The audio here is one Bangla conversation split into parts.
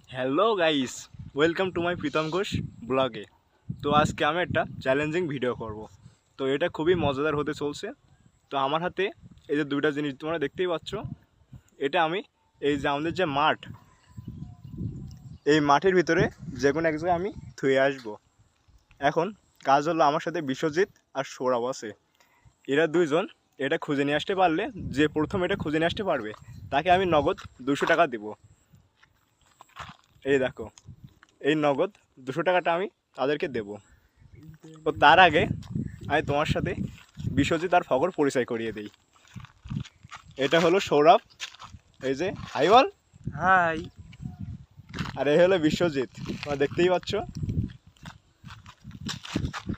Hello guys, welcome to my Pritam Ghosh ব্লগে। তো আজকে আমি একটা চ্যালেঞ্জিং ভিডিও করব। তো এটা খুবই মজাদার হতে চলছে। তো আমার হাতে এই যে দুইটা জিনিস তোমরা দেখতেই পাচ্ছ, এটা আমি এই যে আমাদের যে মাঠ, এই মাঠের ভিতরে যে কোনো এক জায়গায় আমি থুয়ে আসবো। এখন কাজ হলো, আমার সাথে বিশ্বজিৎ আর সৌরভ আছে। এরা দুইজন এটা খুঁজে নিয়ে আসতে পারলে, যে প্রথম এটা খুঁজে নিয়ে আসতে পারবে তাকে আমি নগদ 200 টাকা দিব। এই দেখো, এই নগদ 200 টাকাটা আমি তাদেরকে দেব। তো তার আগে আমি তোমার সাথে বিশ্বজিৎ আর ফগর পরিচয় করিয়ে দিই। এটা হলো সৌরভ, এই যে হাই বল। হাই। আর এই হলো বিশ্বজিৎ, তোমরা দেখতেই পাচ্ছ।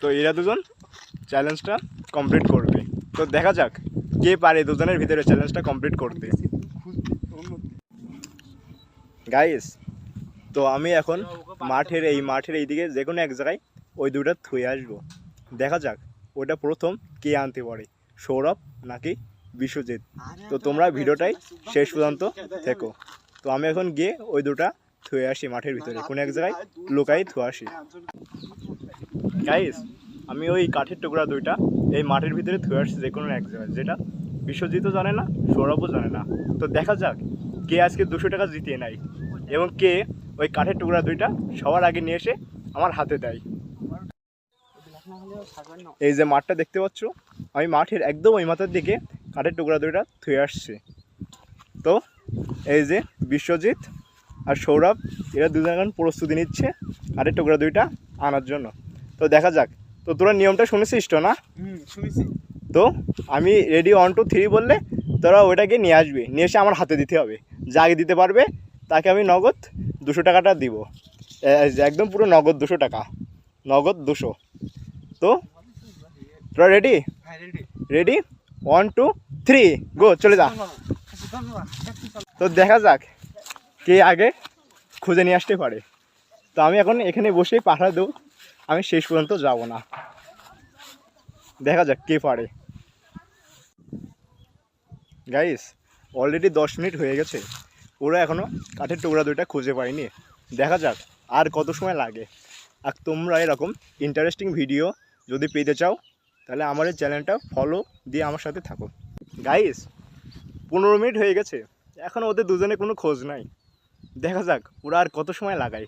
তো এরা দুজন চ্যালেঞ্জটা কমপ্লিট করবে। তো দেখা যাক কে পারে দুজনের ভিতরে চ্যালেঞ্জটা কমপ্লিট করতে। গাইস, তো আমি এখন মাঠের এইদিকে যে কোনো এক জায়গায় ওই দুটো থুয়ে আসবো। দেখা যাক ওটা প্রথম কে আনতে পারে, সৌরভ নাকি বিশ্বজিৎ। তো তোমরা ভিডিওটাই শেষ পর্যন্ত থেকো। তো আমি এখন গিয়ে ওই দুটা থুয়ে আসি মাঠের ভিতরে, কোনো এক জায়গায় লুকাই থুয়ে আসি। গাইস, আমি ওই কাঠের টুকরা দুইটা এই মাঠের ভিতরে থুয়ে আসছি যে কোনো এক জায়গায়, যেটা বিশ্বজিৎও জানে না, সৌরভও জানে না। তো দেখা যাক কে আজকে 200 টাকা জিতিয়ে নেয় এবং কে ওই কাঠের টুকরা দুইটা সবার আগে নিয়ে এসে আমার হাতে দেয়। এই যে মাঠটা দেখতে পাচ্ছ, আমি মাঠের একদম ওই মাথার দিকে কাঠের টুকরা দুইটা থুয়ে আসছে। তো এই যে বিশ্বজিৎ আর সৌরভ, এরা দুজন এখন প্রস্তুতি নিচ্ছে কাঠের টুকরা দুইটা আনার জন্য। তো দেখা যাক। তো তোরা নিয়মটা শুনেছিস তো না? শুনেছি। তো আমি রেডি 1 2 3 বললে তোরা ওইটাকে নিয়ে আসবি, নিয়ে এসে আমার হাতে দিতে হবে। যা আগে দিতে পারবে তাকে আমি নগদ 200 টাকাটা দিব। একদম পুরো নগদ 200 টাকা, নগদ 200। তো তোরা রেডি? রেডি 1 2 3 গো, চলে যা। তো দেখা যাক কে আগে খুঁজে নিয়ে আসতে পারে। তো আমি এখন এখানে বসেই পাঠা দেবো, আমি শেষ পর্যন্ত যাব না। দেখা যাক কে পারে। গাইস, অলরেডি 10 মিনিট হয়ে গেছে, ওরা এখনও কাঠের টুকরা দুইটা খুঁজে পায়নি। দেখা যাক আর কত সময় লাগে। আর তোমরা এরকম ইন্টারেস্টিং ভিডিও যদি পেতে চাও তাহলে আমার এই চ্যানেলটা ফলো দিয়ে আমার সাথে থাকো। গাইস, 15 মিনিট হয়ে গেছে, এখনও ওদের দুজনে কোনো খোঁজ নাই। দেখা যাক ওরা আর কত সময় লাগায়।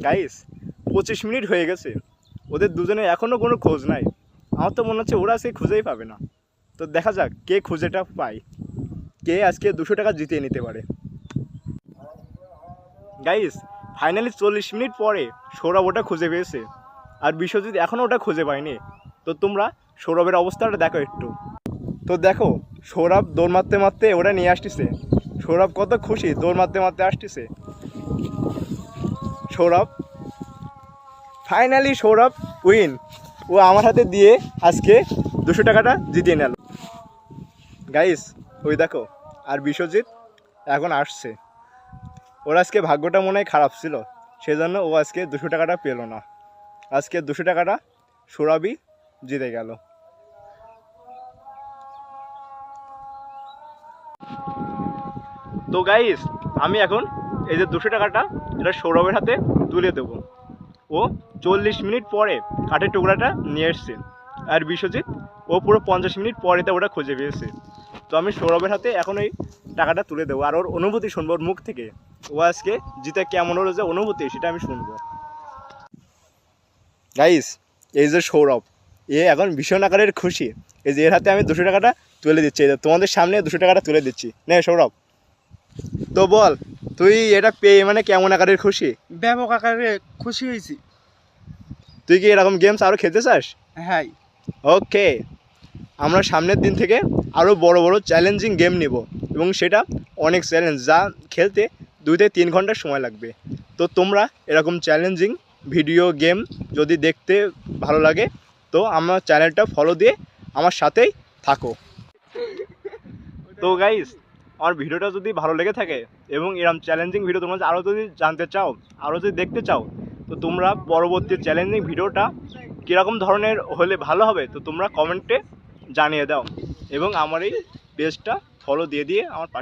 গাইস, 25 মিনিট হয়ে গেছে, ওদের দুজনে এখনও কোনো খোঁজ নাই। আমার তো মনে হচ্ছে ওরা আজকে খুঁজেই পাবে না। তো দেখা যাক কে খুঁজেটা পায়, কে আজকে 200 টাকা জিতিয়ে নিতে পারে। গাইস, ফাইনালি 40 মিনিট পরে সৌরভ ওটা খুঁজে পেয়েছে, আর বিশ্বজিৎ এখনও ওটা খুঁজে পায়নি। তো তোমরা সৌরভের অবস্থাটা দেখো একটু। তো দেখো, সৌরভ দৌড় মারতে মারতে ওটা নিয়ে আসতেছে। সৌরভ কত খুশি, দৌড় মারতে মারতে আসতেছে। Sourav finally, Sourav win. ও আমার হাতে দিয়ে আজকে 200 টাকাটা জিতিয়ে নিল। গাইস, ওই দেখো, আর বিশ্বজিৎ এখন আসছে। ওর আজকে ভাগ্যটা মনে হয় খারাপ ছিল, সেজন্য ও আজকে 200 টাকাটা পেল না। আজকে 200 টাকাটা সৌরভই জিতে গেল। তো গাইস, আমি এখন এই যে 200 টাকাটা এটা সৌরভের হাতে তুলে দেবো। ও 40 মিনিট পরে কাঠের টুকরাটা নিয়ে এসছে, আর বিশ্বজিৎ ও পুরো 50 মিনিট পরে ওটা খুঁজে পেয়েছে। তো আমি সৌরভের হাতে এখন এই টাকাটা তুলে দেবো, আর ওর অনুভূতি শুনবো ওর মুখ থেকে। ও আজকে জিতে কেমন ওর যে অনুভূতি সেটা আমি শুনবো। গাইস, এই যে সৌরভ, এ এখন ভীষণ আকারের খুশি। এই যে এর হাতে আমি 200 টাকাটা তুলে দিচ্ছি, তোমাদের সামনে 200 টাকাটা তুলে দিচ্ছি। নে সৌরভ, তো বল তুই এটা পেয়ে মানে কেমন আকারের খুশি? ব্যাপক আকারে খুশি হয়েছি। তুই কি এরকম গেমস আরও খেলতে চাস? হ্যাঁ। ওকে, আমরা সামনের দিন থেকে আরও বড় বড় চ্যালেঞ্জিং গেম নেব, এবং সেটা অনেক চ্যালেঞ্জ, যা খেলতে 2 থেকে 3 ঘন্টা সময় লাগবে। তো তোমরা এরকম চ্যালেঞ্জিং ভিডিও গেম যদি দেখতে ভালো লাগে তো আমার চ্যানেলটা ফলো দিয়ে আমার সাথেই থাকো। তো গাইস, আমার ভিডিওটা যদি ভালো লেগে থাকে এবং এরকম চ্যালেঞ্জিং ভিডিও তোমরা আরও যদি জানতে চাও, আরও যদি দেখতে চাও, তো তোমরা পরবর্তী চ্যালেঞ্জিং ভিডিওটা কীরকম ধরনের হলে ভালো হবে তো তোমরা কমেন্টে জানিয়ে দাও, এবং আমার এই পেজটা ফলো দিয়ে আমার পাশে